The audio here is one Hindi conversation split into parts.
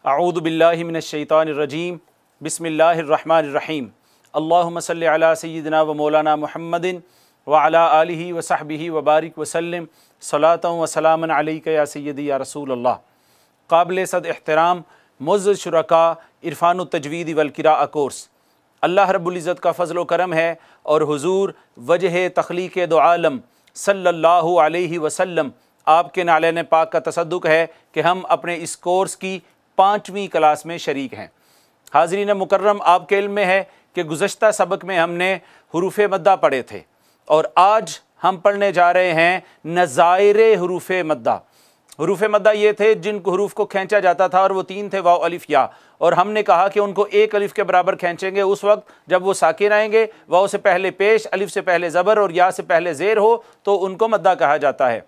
अऊज़ु बिल्लाहि मिनश्शैतानिर्रजीम बिस्मिल्लाहिर्रहमानिर्रहीम अल्लाहुम्मा सल्लि अला सय्यिदिना व मौलाना मुहम्मदिन व अला आलिहि व सहबिहि व बारिक व सल्लिम सलातन व सलामन अलैका या सय्यदी या रसूल अल्लाह। काबिल सद एहतराम मुअज़्ज़ज़ शुरका इरफ़ानुत तजवीद वल क़िराअह कोर्स, अल्लाह रब्बुल इज़्ज़त का फ़ज़ल व करम है और हुज़ूर वजह तख़लीक़ दो आलम सल्लल्लाहु अलैहि वसल्लम आपके नालैन पाक का तसद्दुक़ है कि हम अपने इस कोर्स की 5वीं क्लास में शरीक हैं। हाज़रीन मुकर्रम, आपके इल्म में है कि गुज़श्ता सबक में हमने हुरूफ़ मद्दा पढ़े थे और आज हम पढ़ने जा रहे हैं नज़ाइर हुरूफ़ मद्दा। हुरूफ़ मद्दा ये थे जिन हुरूफ़ को खींचा जाता था और वो 3 थे, वाव अलिफ या। और हमने कहा कि उनको 1 अलिफ के बराबर खींचेंगे उस वक्त जब वो साकिन आएंगे, वाव से पहले पेश, अलिफ से पहले ज़बर और या से पहले ज़ेर हो तो उनको मद्दा कहा जाता है।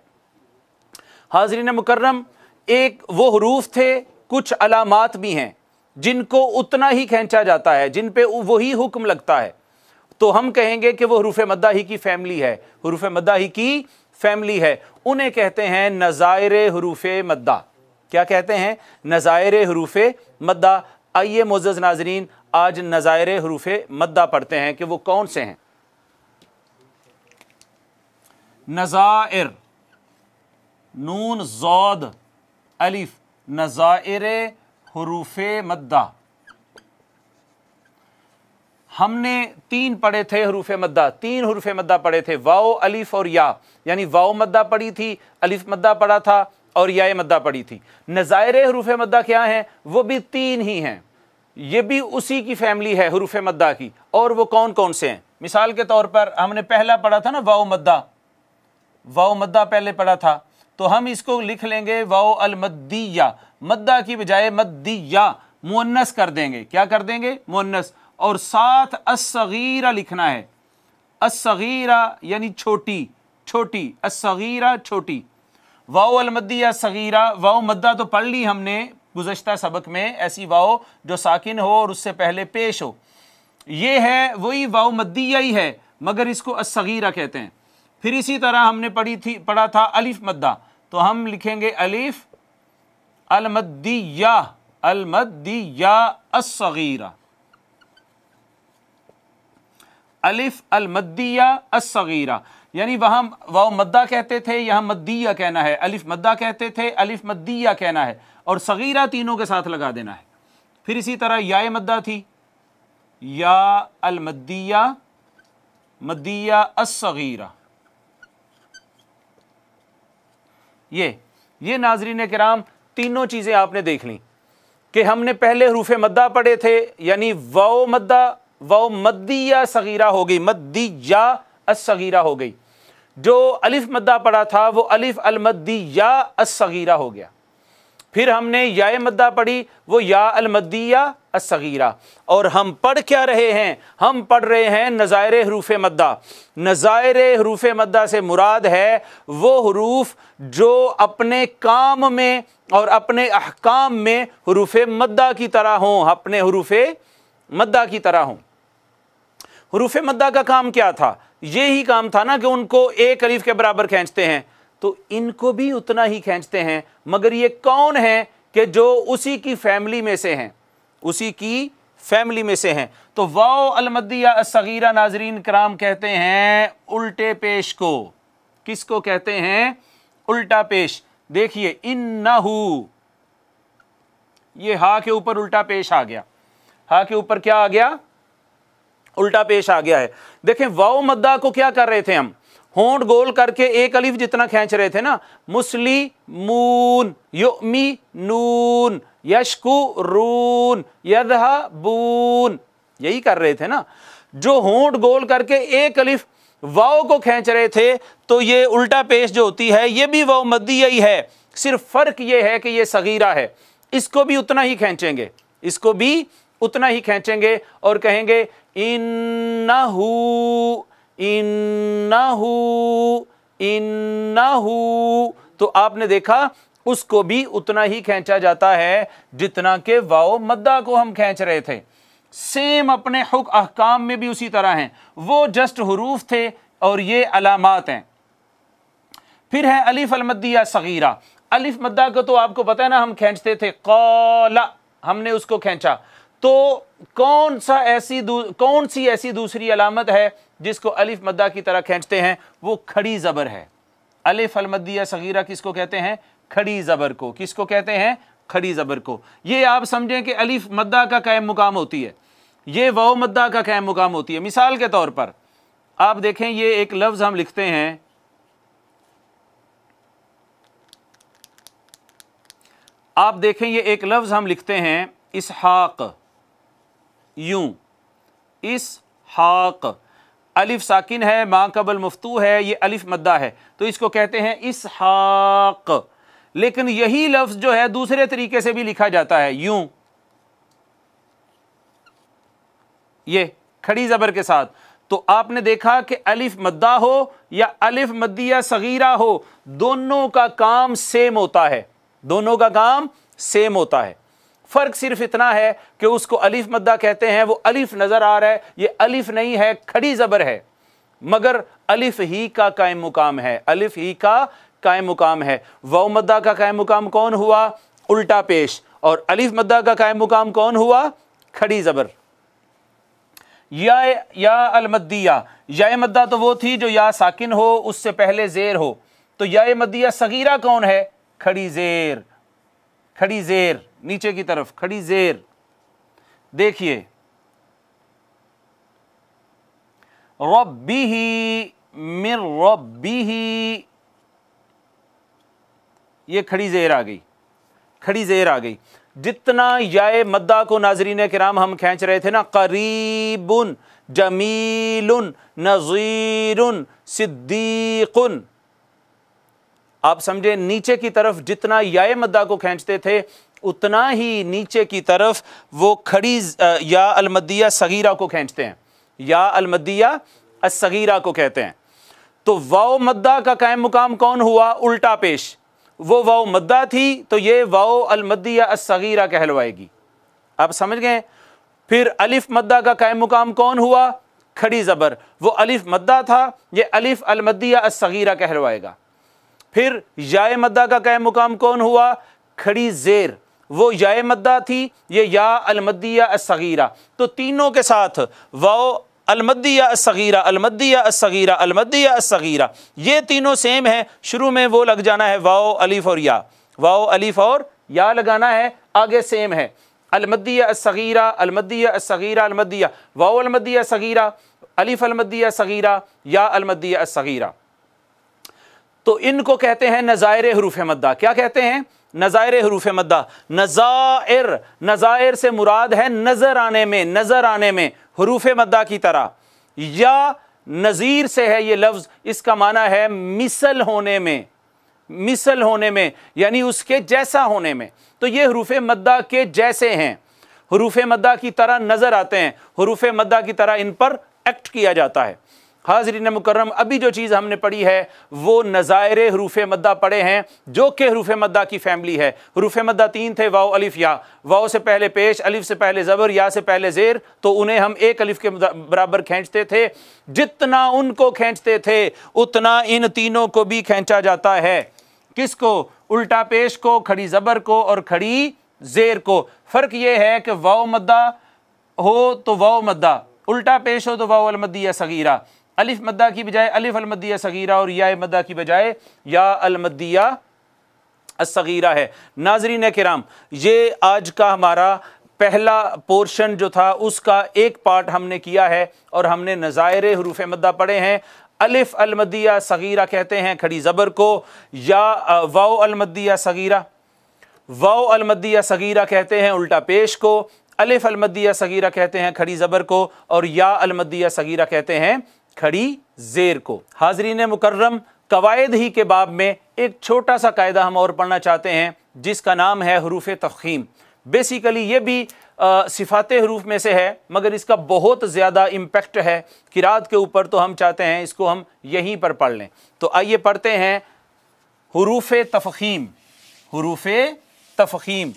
हाज़रीन मुकर्रम, एक वो हुरूफ़ थे, कुछ अलामात भी हैं जिनको उतना ही खींचा जाता है, जिन पे वही हुक्म लगता है, तो हम कहेंगे कि वो हुरूफ़ मद्दा ही की फ़ैमिली है, हुरूफ़ मद्दा ही की फ़ैमिली है। उन्हें कहते हैं नज़ाइर हुरूफ़ मद्दा। क्या कहते हैं? नज़ाइर हुरूफ़ मद्दा। आइए मुअज़्ज़ज़ नाज़रीन, आज नज़ाइर हुरूफ़ मद्दा पढ़ते हैं कि वो कौन से हैं। नज़ाइर, नून ज़ाद अलिफ, नज़ाइर हुरूफ़ मद्दा। हमने 3 पढ़े थे हुरूफ़ मद्दा, 3 हुरूफ़ मद्दा पढ़े थे, वाव अलिफ और या, यानी वाव मद्दा पढ़ी थी, अलिफ मद्दा पढ़ा था और या मद्दा पढ़ी थी। नज़ाइर हुरूफ़ मद्दा क्या हैं? वो भी 3 ही हैं, ये भी उसी की फ़ैमिली है हुरूफ़ मद्दा की। और वो कौन कौन से हैं? मिसाल के तौर पर हमने पहला पढ़ा था ना वाव मद्दा, वाव मद्दा पहले पढ़ा था, तो हम इसको लिख लेंगे वाव अल मद्दिया, मद्दा की बजाय मद्दिया मुअन्नस कर देंगे। क्या कर देंगे? मुअन्नस। और साथ अस्सगीरा लिखना है, अस्सगीरा यानी छोटी, छोटी, अस्सगीरा छोटी। वाव अल मद्दिया सगीरा, वाव मद्दा तो पढ़ ली हमने गुज़श्ता सबक में, ऐसी वाव जो साकिन हो और उससे पहले पेश हो, ये है वही वाव मद्दिया ही है, मगर इसको अस्सगीरा कहते हैं। फिर इसी तरह हमने पढ़ा था अलिफ मद्दा, तो हम लिखेंगे अलिफ अल मद्दिया, अल मद्दिया अस्सगीरा, अलिफ अल मद्दिया अस्सगीरा, यानी वहां वाव मद्दा कहते थे, यहां मद्दिया कहना है। अलिफ मद्दा कहते थे, अलिफ मद्दिया कहना है, और सगीरा तीनों के साथ लगा देना है। फिर इसी तरह या मद्दा थी, या अल मद्दिया, मद्दिया अस्सगीरा। ये नाज़रीन किराम तीनों चीज़ें आपने देख ली कि हमने पहले हुरूफ़ मद्दा पढ़े थे, यानी वाव मद्दा, वाव मद्दिया सगीरा हो गई, मद्दिया अस्सगीरा हो गई। जो अलिफ मद्दा पढ़ा था वो अलिफ अल मद्दिया अस्सगीरा हो गया। फिर हमने या मद्दा पढ़ी, वो या अल मद्दिया अस्सगीरा। और हम पढ़ क्या रहे हैं? हम पढ़ रहे हैं नज़ाइर हुरूफ़ मद्दा। नज़ाइर हुरूफ़ मद्दा से मुराद है वो हुरूफ जो अपने काम में और अपने अहकाम में हुरूफ़ मद्दा की तरह हों, अपने हुरूफ़ मद्दा की तरह हों। हुरूफ़ मद्दा का काम क्या था? ये ही काम था ना कि उनको 1 अलिफ के बराबर खींचते हैं, तो इनको भी उतना ही खींचते हैं, मगर ये कौन है कि जो उसी की फैमिली में से हैं, उसी की फैमिली में से हैं। तो वाव अल मद्दिया अस्सगीरा नाज़रीन कराम कहते हैं उल्टे पेश को। किसको कहते हैं? उल्टा पेश। देखिए इन्नहु, ये हा के ऊपर उल्टा पेश आ गया, हा के ऊपर क्या आ गया? उल्टा पेश आ गया है। देखें वाव मद्दा को क्या कर रहे थे हम? होंठ गोल करके 1 अलिफ जितना खींच रहे थे ना, मुस्लिमून, युमिनून, यशकुरून, यज़हबून, यही कर रहे थे ना। जो होंठ गोल करके 1 अलिफ वाव को खींच रहे थे, तो ये उल्टा पेश जो होती है ये भी वाव मद्दिया ही है, सिर्फ फ़र्क ये है कि ये सगीरा है। इसको भी उतना ही खींचेंगे, इसको भी उतना ही खींचेंगे और कहेंगे इन्नहु, इन्नहु, इन्नहु। तो आपने देखा उसको भी उतना ही खींचा जाता है जितना के वाव मद्दा को हम खींच रहे थे। सेम अपने अहकाम में भी उसी तरह हैं, वो जस्ट हुरूफ थे और ये अलामात हैं। फिर है अलिफ अल मद्दिया सगीरा। अलिफ मद्दा को तो आपको पता है ना, हम खींचते थे कौला, हमने उसको खींचा, तो कौन सी ऐसी दूसरी अलामत है जिसको अलिफ मद्दा की तरह खींचते हैं? वो खड़ी ज़बर है। अलिफ अल मद्दिया सगीरा किसको कहते हैं? खड़ी ज़बर को। किसको कहते हैं? खड़ी ज़बर को। ये आप समझें कि अलिफ मद्दा का कायम मुकाम होती है, ये वाव मद्दा का कायम मुकाम होती है। मिसाल के तौर पर आप देखें, ये एक लफ्ज़ हम लिखते हैं, आप देखें ये एक लफ्ज़ हम लिखते हैं इसहाक, यूं इसहाक, अलिफ साकिन है, मा कबल मुफ्तू है, ये अलिफ मद्दा है, तो इसको कहते हैं इसहाक। लेकिन यही लफ्ज़ जो है दूसरे तरीके से भी लिखा जाता है, यूं, ये खड़ी ज़बर के साथ। तो आपने देखा कि अलिफ मद्दा हो या अलिफ मद्दिया सगीरा हो, दोनों का काम सेम होता है, दोनों का काम सेम होता है। फ़र्क सिर्फ इतना है कि उसको अलिफ मद्दा कहते हैं, वो अलिफ नज़र आ रहा है, ये अलिफ नहीं है, खड़ी ज़बर है, मगर अलिफ ही का कायम मुकाम है, अलिफ ही का कायम मुकाम है। वाव मद्दा का कायम मुकाम कौन हुआ? उल्टा पेश। और अलिफ मद्दा का कायम मुकाम कौन हुआ? खड़ी ज़बर। या अल मद्दिया, या मद्दा तो वो थी जो या साकिन हो उससे पहले ज़ेर हो, तो या मद्दिया सगीरा कौन है? खड़ी ज़ेर, खड़ी ज़ेर, नीचे की तरफ खड़ी ज़ेर। देखिए, रब्बिही मिर रब्बिही, ये खड़ी ज़ेर आ गई, खड़ी ज़ेर आ गई। जितना याए मद्दा को नाज़रीन किराम हम खींच रहे थे ना, करीबुन, जमीलुन, नज़ीरुन, सिद्दीकुन, आप समझे, नीचे की तरफ जितना याए मद्दा को खींचते थे उतना ही नीचे की तरफ वो खड़ी या अलमदिया सगीरा को खींचते हैं, या अलमदिया असगीरा को कहते हैं। तो वाव मद्दा का कायम मुकाम कौन हुआ? उल्टा पेश। वो वाव मद्दा थी तो ये वाव अलमदिया असगीरा कहलवाएगी, आप समझ गए। फिर अलिफ मद्दा का कायम मुकाम कौन हुआ? खड़ी ज़बर। वो अलिफ मद्दा था, ये अलिफ अलमदिया असगीरा कहलवाएगा। फिर याए मद्दा का कायम मुकाम कौन हुआ? खड़ी ज़ेर। वो याए मद्दा थी, ये या अलमदिया असगीरा। तो तीनों के साथ वाव अलमदिया असगीरा, अलमदिया असगीरा, अलमदिया असगीरा, ये तीनों सेम है। शुरू में वो लग जाना है वाव अलिफ और या, वाव अलिफ और या लगाना है, आगे सेम है। अलमदिया असगीरा, अलमदिया असगीरा, अलमदिया, वाव अलमदिया सगीरा, अलिफ अलमदिया सगीरा, या अलमदिया असगीरा। तो इनको कहते हैं नज़ायर हरूफ मद्दा। क्या कहते हैं? नज़ायर हरूफ मद्दा। नज़ायर, नज़ायर से मुराद है नज़र आने में, नज़र आने में, हरूफ मद्दा की तरह। या नज़ीर से है ये लफ्ज़, इसका माना है मिसल होने में, मिसल होने में, यानी उसके जैसा होने में। तो ये हरूफ मद्दा के जैसे हैं, हरूफ मद्दा की तरह नज़र आते हैं, हरूफ मद्दा की तरह इन पर एक्ट किया जाता है। हाज़रीन मुकर्रम, अभी जो चीज़ हमने पढ़ी है वो नज़ायर हरूफ मद्दा पढ़े हैं, जो कि हरूफ मद्दा की फैमिली है। हरूफ मद्दा तीन थे, वाव अलिफ या। वाव से पहले पेश, अलिफ से पहले ज़बर, या से पहले ज़ेर, तो उन्हें हम एक अलिफ के बराबर खींचते थे। जितना उनको खींचते थे उतना इन तीनों को भी खींचा जाता है। किसको? उल्टा पेश को, खड़ी ज़बर को और खड़ी ज़ेर को। फ़र्क ये है कि वाव मद्दा हो तो वाव मद्दा, उल्टा पेश हो तो वाव अलमदिया सगीरा, अलिफ मद्दा की बजाय अलिफ अलमदिया सगीरा और या मद्दा की बजाय या अलमदिया असगीरा है। नाज़रीन किराम, ये आज का हमारा पहला पोर्शन जो था उसका एक पार्ट हमने किया है और हमने नज़ायर हरूफ मद्दा पढ़े हैं। अलिफ अलमदिया सगीरा कहते हैं खड़ी ज़बर को, या वाव अलमदिया सगीरा, वाव अलमदिया सगीरा कहते हैं उल्टा पेश को, अलिफ अलमदिया सगीरा कहते हैं खड़ी ज़बर को, और या अलमदिया सगीरा कहते हैं खड़ी ज़ेर को। हाज़रीन मुकर्रम, कवायद ही के बाब में एक छोटा सा कायदा हम और पढ़ना चाहते हैं जिसका नाम है हरूफ तफ़ख़ीम। बेसिकली ये भी सिफ़ात हरूफ में से है, मगर इसका बहुत ज़्यादा इम्पेक्ट है किरात के ऊपर, तो हम चाहते हैं इसको हम यहीं पर पढ़ लें। तो आइए पढ़ते हैं हरूफ तफ़ख़ीम। हरूफ तफ़ख़ीम,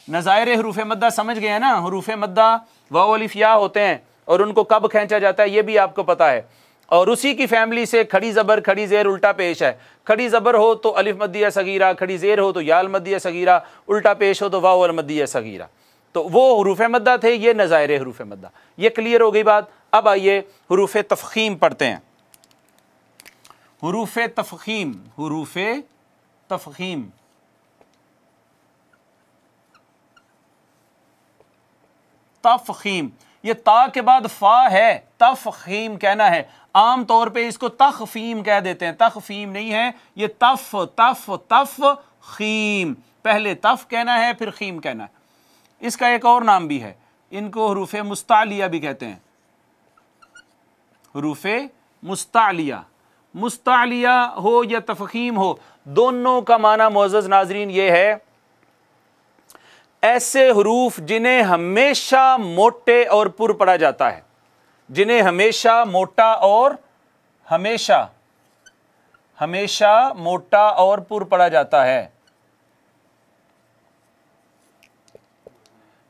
नज़ायर हरूफ मद्दा समझ गए हैं ना? हरूफ मद्दा वाव अलिफ या होते हैं और उनको कब खींचा जाता है ये भी आपको पता है। और उसी की फैमिली से खड़ी ज़बर खड़ी ज़ेर उल्टा पेश है। खड़ी ज़बर हो तो अलिफ मद्दिया सगीरा, खड़ी ज़ेर हो तो याल मद्दिया सगीरा, उल्टा पेश हो तो वाव अल मद्दिया सगीरा। तो वो हुरूफ मद्दा थे, ये नज़ायर हुरूफ मद्दा। ये क्लियर हो गई बात। अब आइए हुरूफ तफ़ख़ीम पढ़ते हैं। हुरूफ तफ़ख़ीम, हुरूफ तफ़ख़ीम। तफ़ख़ीम, ये ता के बाद फ़ा है, तफ़ख़ीम कहना है। आम तौर पे इसको तख़फ़ीम कह देते हैं, तख़फ़ीम नहीं है ये, तफ़ तफ़ तफ़ख़ीम। पहले तफ़ कहना है फिर ख़ीम कहना है। इसका एक और नाम भी है, इनको हुरूफ मुस्तालिया भी कहते हैं। हुरूफ मुस्तालिया, मुस्तालिया हो या तफ़ख़ीम हो, दोनों का माना मुअज़्ज़ज़ नाज़रीन ये है, ऐसे हुरूफ जिन्हें हमेशा मोटे और पुर पढ़ा जाता है, जिन्हें हमेशा मोटा और हमेशा मोटा और पुर पढ़ा जाता है,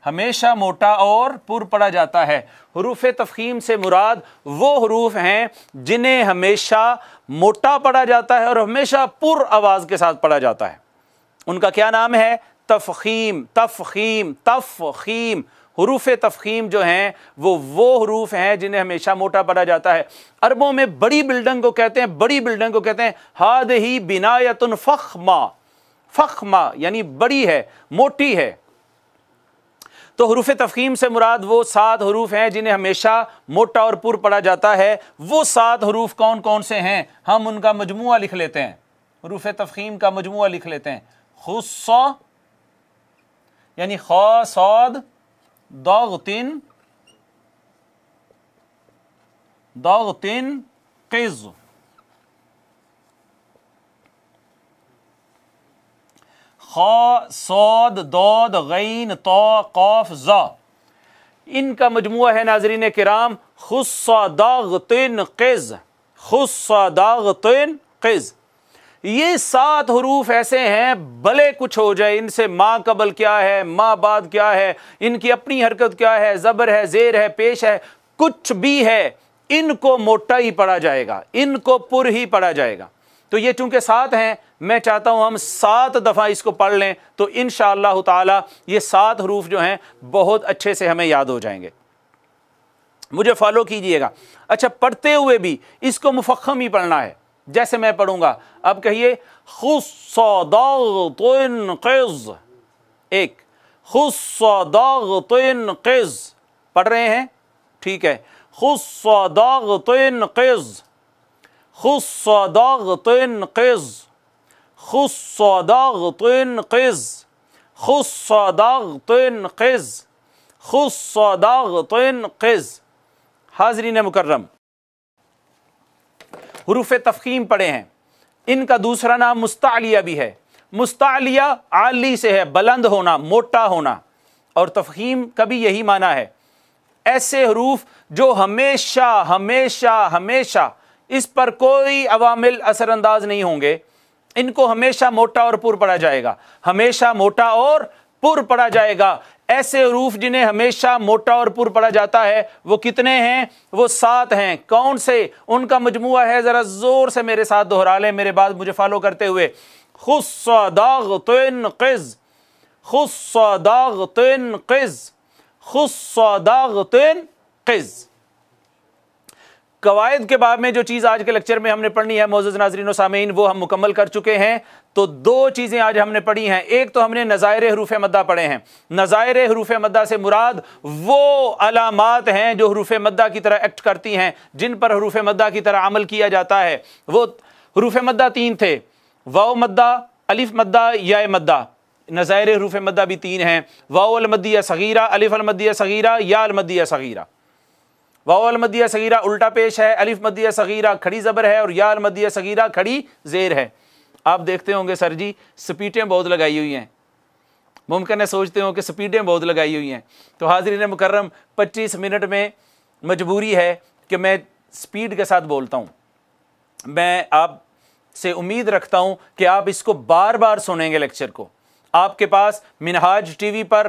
हमेशा मोटा और पुर पढ़ा जाता है। हुरूफ तफ़ख़ीम से मुराद वो हुरूफ हैं जिन्हें हमेशा मोटा पढ़ा जाता है और हमेशा पुर आवाज़ के साथ पढ़ा जाता है। उनका क्या नाम है? तफ़ख़ीम, तफ़ख़ीम, तफ़ख़ीम। हुरूफ तफ़ख़ीम जो हैं वो हुरूफ हैं जिन्हें हमेशा मोटा पढ़ा जाता है। अरबों में बड़ी बिल्डिंग को कहते हैं, बड़ी बिल्डिंग को कहते हैं हादिही बिनायतुन फ़ख़्मा। फ़ख़्मा यानी बड़ी है, मोटी है। तो हुरूफ तफ़ख़ीम से मुराद वो 7 हुरूफ हैं जिन्हें हमेशा मोटा और पुर पढ़ा जाता है। वो 7 हुरूफ कौन कौन से हैं, हम उनका मजमुआ लिख लेते हैं। हुरूफ तफ़ख़ीम का मजमुआ लिख लेते हैं। खुस्सा यानी खा साद दाग़तिन, दाग़तिन क़िज़, खा साद दाद गैन ता क़ाफ ज़ा। इनका मजमुआ है नाज़रीन किराम खुस्सा दाग़तिन क़िज़, खुस्सा दाग़तिन क़िज़। ये 7 हुरूफ ऐसे हैं, भले कुछ हो जाए इनसे, माँ कबल क्या है, माँ बाद क्या है, इनकी अपनी हरकत क्या है, ज़बर है, ज़ेर है, पेश है, कुछ भी है, इनको मोटा ही पढ़ा जाएगा, इनको पुर ही पढ़ा जाएगा। तो ये चूंकि 7 हैं, मैं चाहता हूँ हम 7 दफ़ा इसको पढ़ लें तो इंशाअल्लाह ताला ये 7 हुरूफ जो हैं बहुत अच्छे से हमें याद हो जाएंगे। मुझे फॉलो कीजिएगा। अच्छा, पढ़ते हुए भी इसको मुफ़ख़्ख़म ही पढ़ना है, जैसे मैं पढ़ूंगा। अब कहिए खुस्सा दाग़तिन क़िज़, एक खुस्सा दाग़तिन क़िज़, पढ़ रहे हैं? ठीक है। खुस्सा दाग़तिन क़िज़, खुस्सा दाग़तिन क़िज़, खुस्सा दाग़तिन क़िज़, खुस्सा दाग़तिन क़िज़, खुस्सा दाग़तिन क़िज़। हाज़रीन मुकर्रम, हुरूफ तफ़ख़ीम पढ़े हैं। इनका दूसरा नाम मुस्तालिया भी है। मुस्तालिया आली से है, बुलंद होना, मोटा होना, और तफ़ख़ीम का भी यही माना है। ऐसे हुरूफ जो हमेशा हमेशा हमेशा इस पर कोई अवामिल असरअंदाज नहीं होंगे, इनको हमेशा मोटा और पुर पढ़ा जाएगा, हमेशा मोटा और पुर पढ़ा जाएगा। ऐसे हुरूफ जिन्हें हमेशा मोटा और पुर पढ़ा जाता है वो कितने हैं? वो 7 हैं। कौन से? उनका मजमुआ है, जरा जोर से मेरे साथ दोहरा लें मेरे बाद मुझे फॉलो करते हुए। खुस्सा दाग़तिन क़िज़, खुस्सा दाग़तिन क़िज़, खुस्सा दाग़तिन क़िज़। कवायद के बाब में जो चीज़ आज के लेक्चर में हमने पढ़नी है मोअज़्ज़ज़ नाज़रीन व सामीन, वो हम मुकम्मल कर चुके हैं। तो 2 चीज़ें आज हमने पढ़ी हैं। एक तो हमने नज़ायर हुरूफ मद्दा पढ़े हैं। नज़ायर हुरूफ मद्दा से मुराद वो अलामात हैं जो हुरूफ मद्दा की तरह एक्ट करती हैं, जिन पर हुरूफ मद्दा की तरह अमल किया जाता है। वो हुरूफ मद्दा 3 थे, वाव मद्दा, अलिफ मद्दा, या मद्दा। नज़ायर हुरूफ मद्दा भी 3 हैं, वाव अल मद्दिया सगीरा, अलिफ अल मद्दिया सगीरा, या अल मद्दिया सगीरा। वाव अल मद्दिया सगीरा उल्टा पेश है, अलिफ मद्दिया सगीरा खड़ी ज़बर है, और या अल मद्दिया सगीरा खड़ी ज़ेर है। आप देखते होंगे सर जी स्पीडें बहुत लगाई हुई हैं, मुमकिन है सोचते हो कि स्पीडें बहुत लगाई हुई हैं। तो हाज़रीन मुकर्रम 25 मिनट में मजबूरी है कि मैं स्पीड के साथ बोलता हूँ। मैं आपसे उम्मीद रखता हूँ कि आप इसको बार बार सुनेंगे लेक्चर को। आपके पास मिनहाज टीवी पर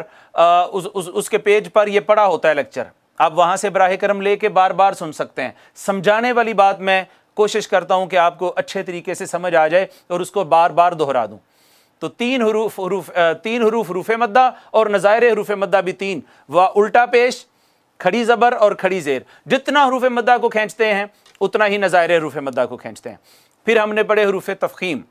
उसके पेज पर यह पड़ा होता है लेक्चर, आप वहां से बराह करम लेके बार बार सुन सकते हैं। समझाने वाली बात मैं कोशिश करता हूं कि आपको अच्छे तरीके से समझ आ जाए और उसको बार बार दोहरा दूं। तो तीन हरूफ हरूफ मद्दा और नज़ायर हरूफ मद्दा भी तीन, व उल्टा पेश, खड़ी ज़बर और खड़ी ज़ेर। जितना हरूफ मद्दा को खींचते हैं उतना ही नज़ायर हरूफ मद्दा को खींचते हैं। फिर हमने पढ़े हरूफ तफ़ख़ीम,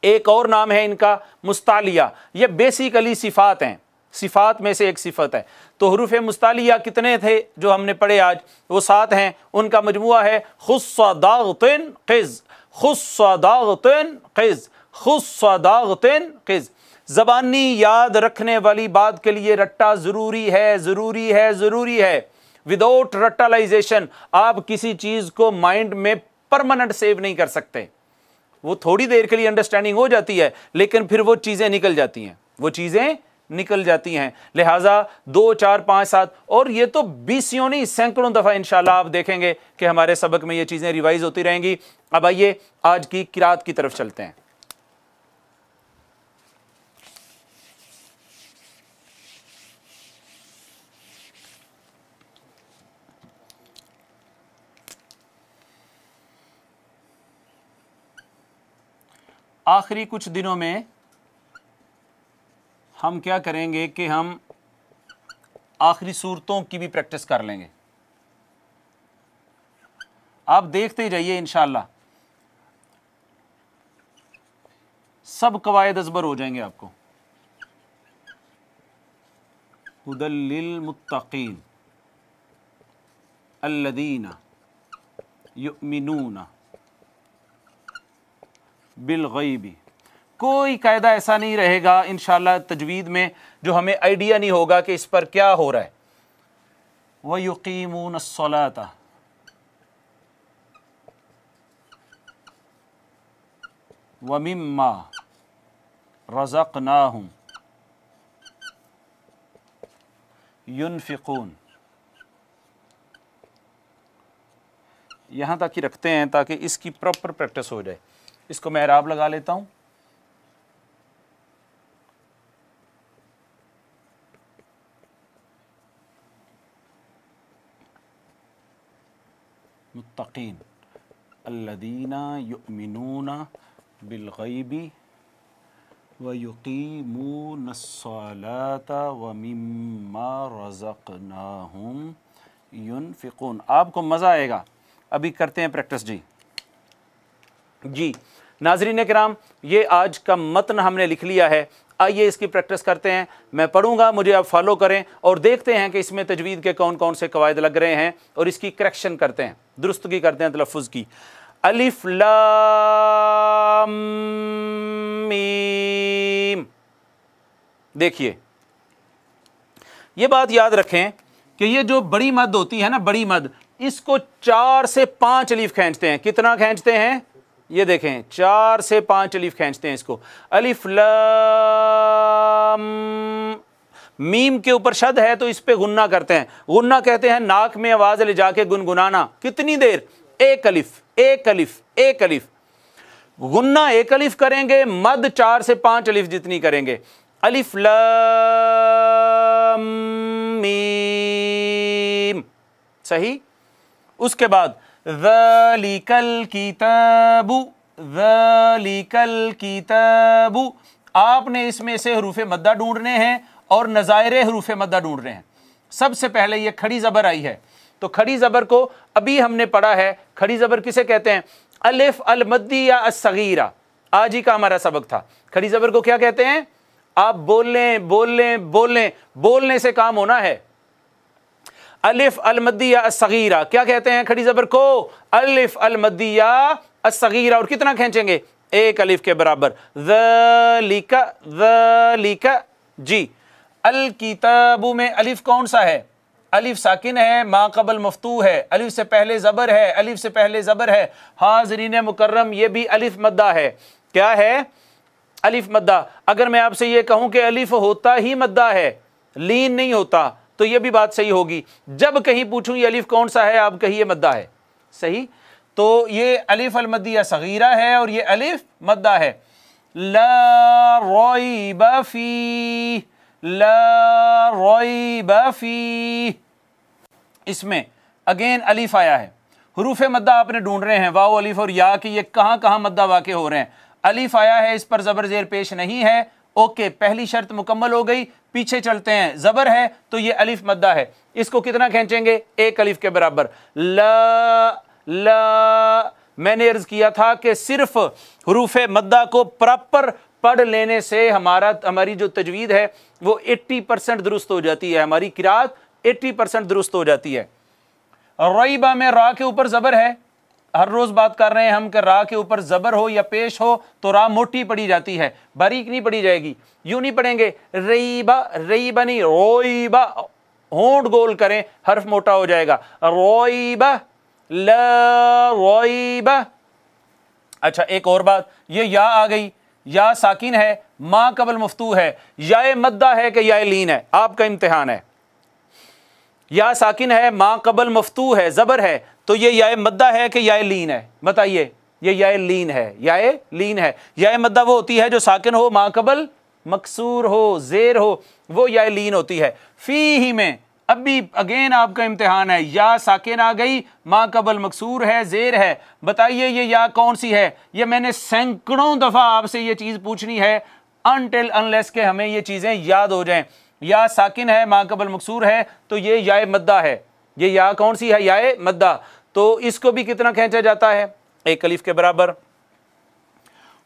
एक और नाम है इनका मुस्तालिया। ये बेसिकली सिफ़ात हैं, सिफ़ात में से एक सिफ़त है। तो हरूफ मुस्तालिया कितने थे जो हमने पढ़े आज? वो 7 हैं। उनका मजमुआ है खुस्सदाग़तिन क़िज़, खुस्सदाग़तिन क़िज़, खुस्सदाग़तिन क़िज़। ज़बानी याद रखने वाली बात के लिए रट्टा ज़रूरी है, ज़रूरी है, ज़रूरी है। विदाउट रट्टालाइजेशन आप किसी चीज़ को माइंड में परमानेंट सेव नहीं कर सकते। वो थोड़ी देर के लिए अंडरस्टैंडिंग हो जाती है, लेकिन फिर वो चीज़ें निकल जाती हैं, वो चीज़ें निकल जाती हैं। लिहाजा 2, 4, 5, 7 और ये तो 20 नहीं सैकड़ों दफ़ा इंशाल्लाह आप देखेंगे कि हमारे सबक में ये चीज़ें रिवाइज होती रहेंगी। अब आइए आज की किरात की तरफ चलते हैं। आखिरी कुछ दिनों में हम क्या करेंगे कि हम आखिरी सूरतों की भी प्रैक्टिस कर लेंगे। आप देखते ही रहिए, इंशाअल्लाह सब कवायद अज़बर हो जाएंगे आपको। हुदल लिल मुत्तक़ीन अल्लज़ीना युमिनूना बिल गैबी। कोई कायदा ऐसा नहीं रहेगा इंशाअल्लाह तजवीद में जो हमें आइडिया नहीं होगा कि इस पर क्या हो रहा है। व युकीमून अस्सलाता, व मिम्मा रज़क़नाहुम युनफ़िक़ून। यहाँ तक ही रखते हैं ताकि इसकी प्रॉपर प्रैक्टिस हो जाए। इसको मैं इराब लगा लेता हूँ। मुत्तक़ीन अल्लज़ीना युमिनूना बिल गैबी व युक़ीमूनस्सलाता व मिम्मा रज़क़नाहुम युनफ़िक़ून। आपको मज़ा आएगा। अभी करते हैं प्रैक्टिस जी। नाज़रीन किराम, ये आज का मतन हमने लिख लिया है। आइए इसकी प्रैक्टिस करते हैं। मैं पढ़ूंगा, मुझे आप फॉलो करें और देखते हैं कि इसमें तजवीद के कौन कौन से कवायद लग रहे हैं और इसकी करेक्शन करते हैं, दुरुस्तगी करते हैं तलफ़्फ़ुज़ की। अलिफ लाम मीम। देखिए, ये बात याद रखें कि ये जो बड़ी मद होती है ना, बड़ी मद, इसको 4 से 5 अलीफ खींचते हैं। कितना खींचते हैं? ये देखें, 4 से 5 अलीफ खींचते हैं इसको। अलिफ लाम मीम के ऊपर शद है तो इस पे गुन्ना करते हैं। गुन्ना कहते हैं नाक में आवाज ले जाके गुनगुनाना। कितनी देर? 1 अलिफ, 1 अलिफ, 1 अलिफ। गुन्ना 1 अलिफ करेंगे, मद 4 से 5 अलिफ जितनी करेंगे। अलिफ लाम मीम, सही। उसके बाद ज़ालिकल किताबु, ज़ालिकल किताबु। आपने इसमें से हरूफ मद्दा ढूंढने हैं और नज़ायर हरूफ मद्दा ढूंढने हैं। सबसे पहले ये खड़ी ज़बर आई है, तो खड़ी ज़बर को अभी हमने पढ़ा है। खड़ी ज़बर किसे कहते हैं? अलिफ अल मद्दी या अस्सगीरा। आज ही का हमारा सबक था। खड़ी ज़बर को क्या कहते हैं? आप बोलें बोलें बोलें, बोलने से काम होना है। अलिफ अल मद्दी या अस्सगीरा क्या कहते हैं खड़ी ज़बर को? अलिफ अल मद्दी या अस्सगीरा। और कितना खींचेंगे? 1 अलिफ के बराबर। ज़ालिका, ज़ालिका जी। अल किताबु में अलिफ कौन सा है? अलिफ साकिन है, मा क़बल मफ्तू है, अलिफ से पहले ज़बर है, अलिफ से पहले ज़बर है। हाज़रीन मुकर्रम, ये भी अलिफ मद्दा है। क्या है? अलिफ मद्दा। अगर मैं आपसे ये कहूं कि अलिफ होता ही मद्दा है, लीन नहीं होता, तो ये भी बात सही होगी। जब कहीं पूछूं ये अलिफ कौन सा है, आप कहिए मद्दा है। सही। तो ये अलिफ अल मद्दिया सगीरा है और ये अलिफ मद्दा है। ला रैब फी, ला रैब फी। इसमें अगेन अलिफ आया है। हरूफ मद्दा आपने ढूंढ रहे हैं, वाओ अलिफ और या कि ये कहाँ कहाँ मद्दा वाक़े हो रहे हैं। अलिफ आया है, इस पर ज़बर ज़ेर पेश नहीं है। ओके, पहली शर्त मुकम्मल हो गई। पीछे चलते हैं, ज़बर है तो ये अलिफ मद्दा है, इसको कितना खींचेंगे? एक अलिफ के बराबर। ला मैंने अर्ज किया था कि सिर्फ हरूफ मद्दा को प्रॉपर पढ़ लेने से हमारी जो तजवीद है वो 80% दुरुस्त हो जाती है, हमारी किरात 80% दुरुस्त हो जाती है। रईबा में रा के ऊपर ज़बर है, हर रोज बात कर रहे हैं हम कि रा के ऊपर ज़बर हो या पेश हो तो रा मोटी पड़ी जाती है, बारीक नहीं पड़ी जाएगी। यूं नहीं पढ़ेंगे रईबा, रईबा नहीं, रोईबा, होंठ गोल करें, हर्फ मोटा हो जाएगा। रोईबा, ला रोईबा। अच्छा, एक और बात, ये या आ गई, या साकिन है, माँ कबल मफ्तू है, या मद्दा है कि या लीन है, आपका इम्तिहान है। या साकिन है, माँ कबल मफ्तू है, ज़बर है, तो ये या मद्दा है कि या लीन है? बताइए, ये या लीन है, या लीन है। या मद्दा वो होती है जो साकिन हो, माँ कबल मकसूर हो, ज़ेर हो, वो या लीन होती है। फी ही में अभी अगेन आपका इम्तिहान है, या साकिन आ गई, माँ कबल मकसूर है, ज़ेर है। बताइए ये या कौन सी है? ये मैंने सैकड़ों दफ़ा आपसे ये चीज़ पूछनी है अनटिल अनलेस के हमें ये चीज़ें याद हो जाएं। या साकिन है, माँ कबल मकसूर है, तो ये या मद्दा है। ये या कौन सी है? या मद्दा। तो इसको भी कितना खींचा जाता है? एक अलिफ के बराबर।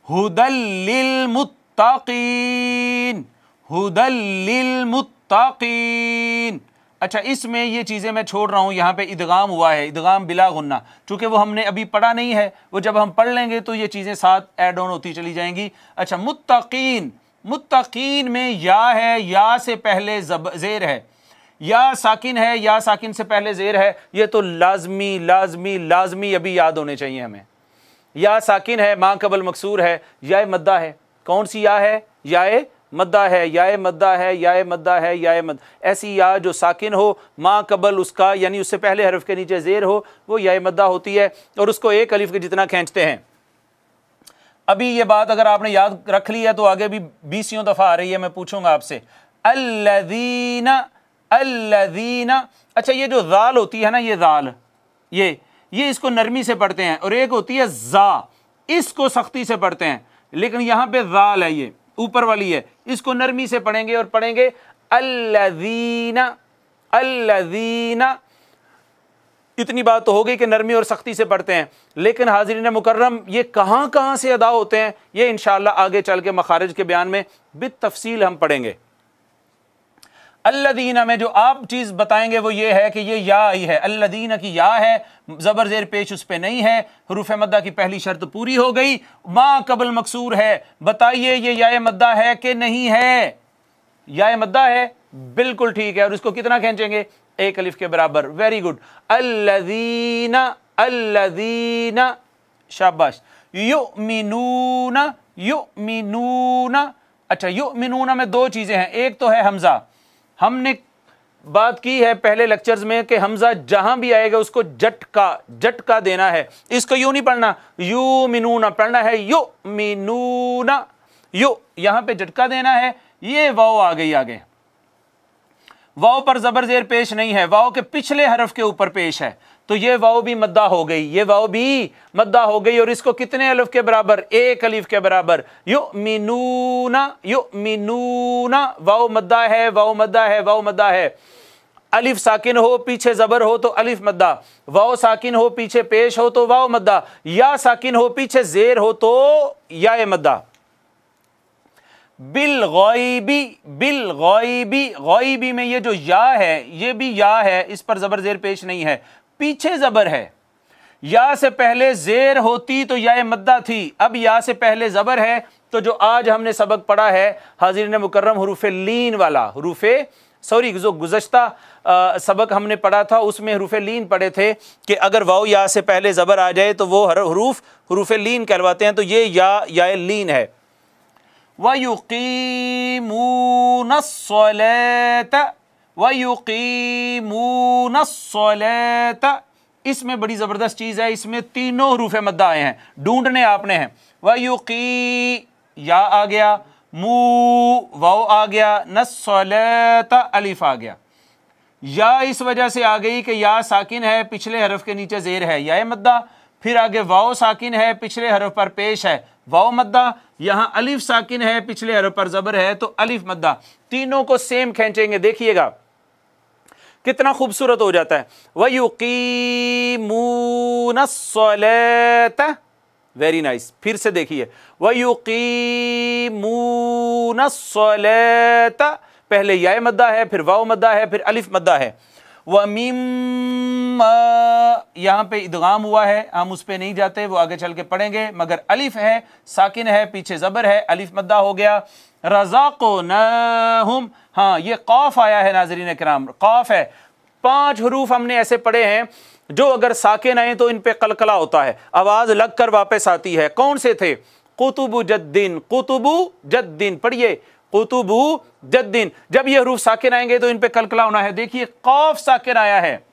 हुदल लिल मुत्ताकीन, हुदल लिल मुत्ताकीन। अच्छा, इसमें ये चीज़ें मैं छोड़ रहा हूँ, यहाँ पे इदगाम हुआ है, इदगाम बिला गुन्ना, चूँकि वो हमने अभी पढ़ा नहीं है, वो जब हम पढ़ लेंगे तो ये चीज़ें साथ ऐड ऑन होती चली जाएंगी। अच्छा, मुत्ताकीन, मुत्ताकीन में या है, या से पहले ज़ेर है, या साकिन है, या साकिन से पहले ज़ेर है। ये तो लाजमी लाजमी लाजमी अभी याद होने चाहिए हमें। या साकिन है, माँ कबल मकसूर है, या मद्दा है। कौन सी या है? या मद्दा है, या मद्दा है, या मद्दा है, या मद। ऐसी या जो साकिन हो, माँ कबल उसका यानी उससे पहले हरफ के नीचे ज़ेर हो, वो या मद्दा होती है, और उसको एक अलिफ के जितना खींचते हैं। अभी ये बात अगर आपने याद रख ली है तो आगे भी 20 दफ़ा आ रही है, मैं पूछूंगा आपसे। अल्लज़ीना, अल्लज़ीना। अच्छा, ये जो ज़ाल होती है ना, ये ज़ाल, ये इसको नरमी से पढ़ते हैं, और एक होती है ज़ा, इसको सख्ती से पढ़ते हैं, लेकिन यहाँ पे ज़ाल है, ये ऊपर वाली है, इसको नरमी से पढ़ेंगे और पढ़ेंगे अल्लज़ीना, अल्लज़ीना। इतनी बात तो हो गई कि नरमी और सख्ती से पढ़ते हैं, लेकिन हाज़रीन मुकर्रम ये कहाँ कहाँ से अदा होते हैं, ये इंशाअल्लाह आगे चल के मखारिज के बयान में बितफ़सील हम पढ़ेंगे। अल्लदीना में जो आप चीज़ बताएंगे वो ये है कि ये या आई है, अल्लदीना की या है, ज़बर ज़ेर पेश उस पर नहीं है, हरूफ मद्दा की पहली शर्त पूरी हो गई, माँ कबल मकसूर है। बताइए ये या मद्दा है कि नहीं है? या मद्दा है, बिल्कुल ठीक है, और इसको कितना खींचेंगे? एक अलिफ के बराबर। Very good. अल्लदीना, अल्लदीना, शाबाश। युमिनूना, युमिनूना। अच्छा, युमिनूना में दो चीज़ें हैं, एक तो है हमज़ा, हमने बात की है पहले लेक्चर्स में कि हमजा जहां भी आएगा उसको झटका देना है। इसको यूं नहीं पढ़ना यू मिनूना, पढ़ना है यू मिनूना, यू, यहां पे झटका देना है। ये वाव आ गई आगे, वाव पर ज़बर ज़ेर पेश नहीं है, वाव के पिछले हरफ के ऊपर पेश है, तो ये वाव भी मद्दा हो गई, ये वाव भी मद्दा हो गई, और इसको कितने अलिफ के बराबर? एक अलिफ के बराबर। युमिनूना, युमिनूना, वाव मद्दा है, वाव मद्दा है, वाव मद्दा है। अलिफ साकिन हो, पीछे ज़बर हो तो अलिफ मद्दा, वाव साकिन हो, पीछे पेश हो तो वाव मद्दा, या साकिन हो, पीछे ज़ेर हो तो या मद्दा। बिल गौइबी, बिल गौइबी, गौइबी में ये जो या है, ये भी या है, इस पर ज़बर ज़ेर पेश नहीं है, पीछे ज़बर है। या से पहले ज़ेर होती तो या मद्दा थी, अब या से पहले ज़बर है, तो जो आज हमने सबक पढ़ा है हाज़रीन मुकर्रम हुरूफ़े लीन वाला, जो गुज़श्ता सबक हमने पढ़ा था उसमें हुरूफ़े लीन पढ़े थे कि अगर वाव या से पहले ज़बर आ जाए तो वो हुरूफ़े लीन कहलवाते हैं, तो ये या लीन है। वयुक़ीमूनस्सलात, वयुक़ीमूनस्सलात, इसमें बड़ी ज़बरदस्त चीज़ है, इसमें तीनों हुरूफ़े मद्दा आए हैं, ढूंढने आपने हैं। वयुक़ी या आ गया, मू वाव आ गया, नस्सलात अलिफ आ गया। या इस वजह से आ गई कि या साकिन है, पिछले हरफ के नीचे जेर है या मद्दा, फिर आगे वाओ साकिन है, पिछले हरफ पर पेश है वाओ मद्दा, यहाँ अलिफ साकिन है, पिछले हरफ पर जबर है तो अलिफ मद्दा। तीनों को सेम खींचेंगे, देखिएगा कितना खूबसूरत हो जाता है। वयुकीमूनस्सलाता, वेरी नाइस। फिर से देखिए, वयुकीमूनस्सलाता, पहले या मद्दा है, फिर वाओ मद्दा है, फिर अलिफ मद्दा है। वमिम्मा, यहाँ पे इदगाम हुआ है, हम उस पे नहीं जाते, वो आगे चल के पढ़ेंगे, मगर अलिफ है, साकिन है, पीछे जबर है, अलिफ मद्दा हो गया। रज़ाक़नाहुम, हाँ ये कौफ आया है नाज़रीन किराम, कौफ है। 5 हरूफ हमने ऐसे पढ़े हैं जो अगर साकिन आए तो इन पे कलकला होता है, आवाज लग कर वापस आती है। कौन से थे? कुतुबु जद्दीन, कुतुबु जद्दीन, पढ़िए कुतुबु जद्दीन। जब ये हरूफ साकिन आएंगे तो इन पे कलकला होना है। देखिए कौफ साकिन आया है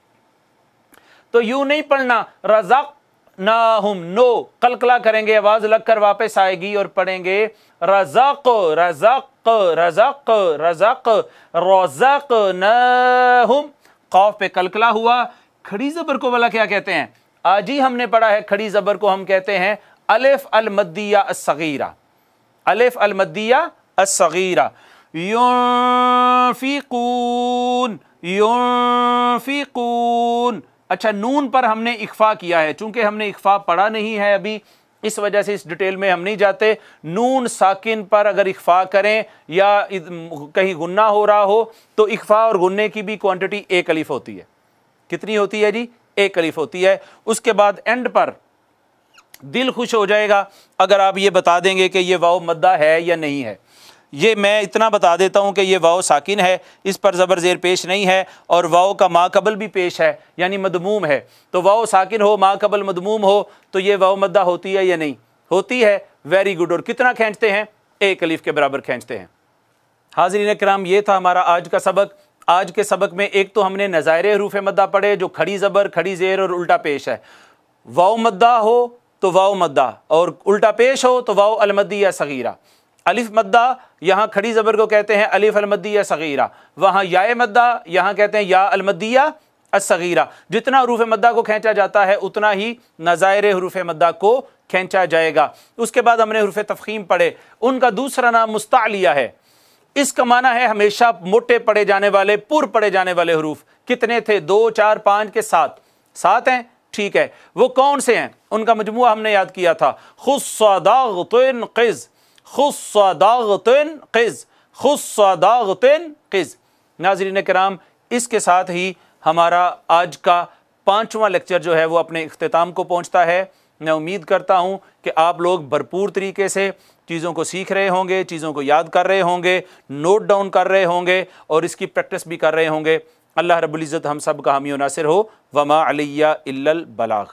तो यूं नहीं पढ़ना रज़ाक़नाहुम, नो, कलकला करेंगे, आवाज लग कर वापस आएगी और पढ़ेंगे रज़ाक़ रज़ाक़ रज़ाक़ रज़ाक़ रज़ाक़नाहुम। कौफ पे कलकला हुआ। खड़ी जबर को वाला क्या कहते हैं? आज ही हमने पढ़ा है, खड़ी जबर को हम कहते हैं अलिफ अल मद्दिया अस्सगीरा, अलिफ अल मद्दिया अस्सगीरा। युनफिकून, युनफिकून। अच्छा, नून पर हमने इख्फा किया है, चूंकि हमने इख्फा पढ़ा नहीं है अभी, इस वजह से इस डिटेल में हम नहीं जाते। नून साकिन पर अगर इख्फा करें या कहीं गुन्ना हो रहा हो तो इख्फा और गुन्ने की भी क्वांटिटी 1 अलिफ होती है। कितनी होती है जी? 1 अलिफ होती है। उसके बाद एंड पर दिल खुश हो जाएगा अगर आप ये बता देंगे कि ये वाव मद्दा है या नहीं है। ये मैं इतना बता देता हूँ कि ये वाव साकिन है, इस पर ज़बर ज़ेर पेश नहीं है, और वाव का मा कबल भी पेश है, यानी मदमूम है। तो वाव साकिन हो, मा कबल मदमूम हो, तो ये वाव मद्दा होती है या नहीं? होती है। Very good. और कितना खींचते हैं? 1 अलिफ के बराबर खींचते हैं। हाज़रीन किराम, ये था हमारा आज का सबक। आज के सबक में एक तो हमने नज़ायरे हरूफ मद्दा पढ़े जो खड़ी ज़बर, खड़ी ज़ेर और उल्टा पेश है। वाव मद्दा हो तो वाव मद्दा, और उल्टा पेश हो तो वाव अलमद्दी या सगीरा। अलिफ मद्दा यहाँ खड़ी ज़बर को कहते हैं अलिफ अलमद्दी या सगीरा, वहाँ या मद्दा यहाँ कहते हैं या अलमद्दी या असगीरा। जितना हरूफ मद्दा को खींचा जाता है उतना ही नज़ायरे हरूफ मद्दा को खींचा जाएगा। उसके बाद हमने हरूफ तफ़ख़ीम पढ़े, उनका दूसरा नाम मुस्तालिया है। इसका माना है हमेशा मोटे पढ़े जाने वाले, पुर पढ़े जाने वाले हरूफ। कितने थे? 2, 4, 5 के 7 हैं, ठीक है। वो कौन से हैं? उनका मजमुआ हमने याद किया था। खुस्सदाग़तिन क़िज़, खुस्सदाग़तिन क़िज़, खुस्सदाग़तिन क़िज़। नाज़रीन किराम, इसके साथ ही हमारा आज का 5वां लेक्चर जो है वो अपने इख्तिताम को पहुंचता है। मैं उम्मीद करता हूं कि आप लोग भरपूर तरीके से चीज़ों को सीख रहे होंगे, चीज़ों को याद कर रहे होंगे, नोट डाउन कर रहे होंगे और इसकी प्रैक्टिस भी कर रहे होंगे। अल्लाह रब्बुल इज़्ज़त हम सब का हामी व नासिर हो। वमा अलैया इल्लल बलाग।